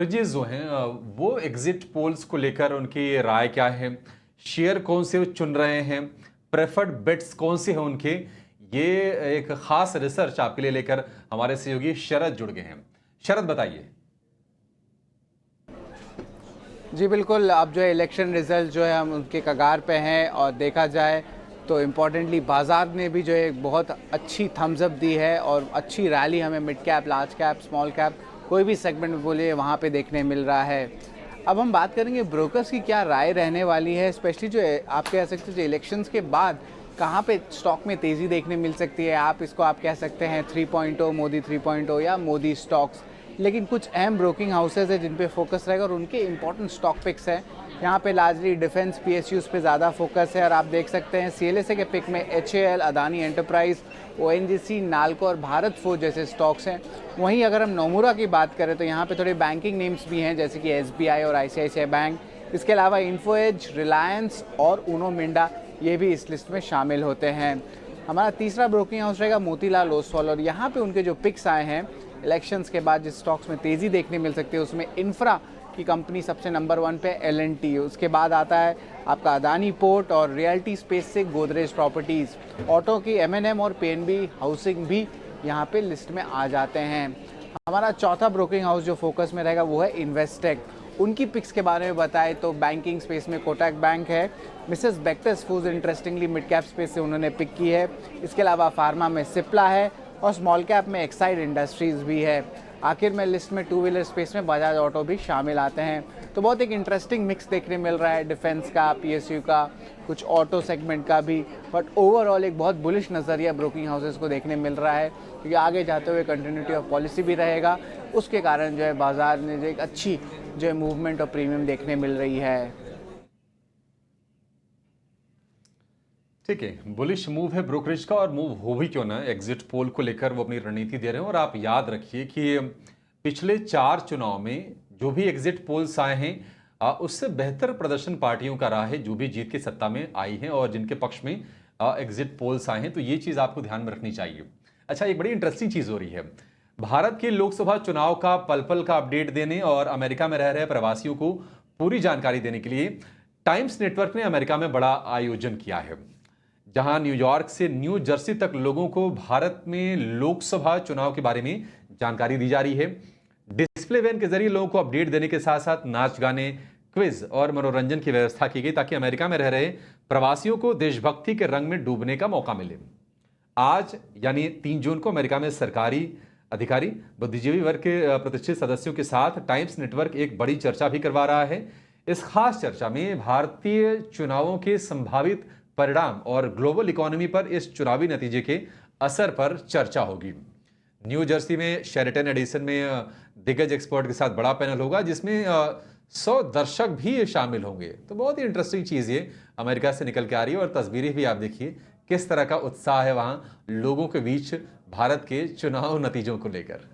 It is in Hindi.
जजेस जो हैं वो एग्जिट पोल्स को लेकर उनकी राय क्या है, शेयर कौन से वो चुन रहे हैं, प्रेफर्ड बेट्स कौन से हैं उनके, ये एक खास रिसर्च आपके लिए लेकर हमारे सहयोगी शरद जुड़ गए हैं। शरद बताइए। जी बिल्कुल, अब जो है इलेक्शन रिजल्ट जो है हम उनके कगार पे हैं और देखा जाए तो इम्पॉर्टेंटली बाज़ार ने भी जो है एक बहुत अच्छी थम्स अप दी है और अच्छी रैली हमें mid cap, large cap, small cap कोई भी सेगमेंट में बोलिए वहाँ पे देखने मिल रहा है। अब हम बात करेंगे ब्रोकर्स की क्या राय रहने वाली है, स्पेशली जो है आप कह सकते हैं जो इलेक्शंस के बाद कहाँ पे स्टॉक में तेज़ी देखने मिल सकती है। आप कह सकते हैं 3.0 मोदी 3.0 या मोदी स्टॉक्स। लेकिन कुछ अहम ब्रोकिंग हाउसेज है जिन पे फोकस रहेगा और उनके इंपॉर्टेंट स्टॉक पिक्स हैं। यहाँ पे लार्जली डिफेंस पीएसयूज पे ज़्यादा फोकस है और आप देख सकते हैं सीएलएसए के पिक में HAL, Adani enterprise, ONGC, NALCO और भारत फोर्ज जैसे स्टॉक्स हैं। वहीं अगर हम नोमुरा की बात करें तो यहाँ पे थोड़े बैंकिंग नेम्स भी हैं जैसे कि एसबीआई और आईसीआईसीआई बैंक। इसके अलावा इन्फोएज, रिलायंस और उनो मिंडा ये भी इस लिस्ट में शामिल होते हैं। हमारा तीसरा ब्रोकिंग हाउस रहेगा मोतीलाल ओसवाल और यहाँ पे उनके जो पिक्स आए हैं इलेक्शंस के बाद जिस स्टॉक्स में तेज़ी देखने मिल सकती है उसमें इंफ्रा की कंपनी सबसे नंबर 1 पे एल&टी। उसके बाद आता है आपका अदानी पोर्ट और रियल्टी स्पेस से गोदरेज प्रॉपर्टीज़। ऑटो की एमएनएम और पीएनबी हाउसिंग भी यहाँ पे लिस्ट में आ जाते हैं। हमारा चौथा ब्रोकिंग हाउस जो फोकस में रहेगा वो है इन्वेस्टेक। उनकी पिक्स के बारे में बताएं तो बैंकिंग स्पेस में कोटक बैंक है, Mrs Bectors foods interestingly mid cap space से उन्होंने पिक की है। इसके अलावा फार्मा में सिप्ला है और स्मॉल कैप में एक्साइड इंडस्ट्रीज़ भी है। आखिर में लिस्ट में टू व्हीलर स्पेस में बजाज ऑटो भी शामिल आते हैं। तो बहुत एक इंटरेस्टिंग मिक्स देखने मिल रहा है, डिफेंस का, पीएसयू का, कुछ ऑटो सेगमेंट का भी। बट ओवरऑल एक बहुत बुलिश नज़रिया ब्रोकिंग हाउसेस को देखने मिल रहा है क्योंकि आगे जाते हुए कंटिन्यूटी ऑफ पॉलिसी भी रहेगा। उसके कारण जो है बाजार में जो एक अच्छी जो है मूवमेंट और प्रीमियम देखने मिल रही है। ठीक है, बुलिश मूव है ब्रोकरेज का और मूव हो भी क्यों ना, एग्जिट पोल को लेकर वो अपनी रणनीति दे रहे हैं। और आप याद रखिए कि पिछले 4 चुनाव में जो भी एग्जिट पोल्स आए हैं उससे बेहतर प्रदर्शन पार्टियों का रहा है जो भी जीत के सत्ता में आई हैं और जिनके पक्ष में एग्जिट पोल्स आए हैं। तो ये चीज़ आपको ध्यान में रखनी चाहिए। अच्छा, एक बड़ी इंटरेस्टिंग चीज़ हो रही है। भारत के लोकसभा चुनाव का पल पल का अपडेट देने और अमेरिका में रह रहे प्रवासियों को पूरी जानकारी देने के लिए टाइम्स नेटवर्क ने अमेरिका में बड़ा आयोजन किया है, जहां न्यूयॉर्क से न्यू जर्सी तक लोगों को भारत में लोकसभा चुनाव के बारे में जानकारी दी जा रही है। डिस्प्ले वैन के जरिए लोगों को अपडेट देने के साथ साथ नाच गाने, क्विज और मनोरंजन की व्यवस्था की गई ताकि अमेरिका में रह रहे प्रवासियों को देशभक्ति के रंग में डूबने का मौका मिले। आज यानी 3 जून को अमेरिका में सरकारी अधिकारी, बुद्धिजीवी वर्ग के प्रतिष्ठित सदस्यों के साथ टाइम्स नेटवर्क एक बड़ी चर्चा भी करवा रहा है। इस खास चर्चा में भारतीय चुनावों के संभावित परिणाम और ग्लोबल इकोनॉमी पर इस चुनावी नतीजे के असर पर चर्चा होगी। न्यू जर्सी में शेरेटन एडिसन में दिग्गज एक्सपर्ट के साथ बड़ा पैनल होगा जिसमें 100 दर्शक भी शामिल होंगे। तो बहुत ही इंटरेस्टिंग चीज़ ये अमेरिका से निकल के आ रही है और तस्वीरें भी आप देखिए किस तरह का उत्साह है वहाँ लोगों के बीच भारत के चुनाव नतीजों को लेकर।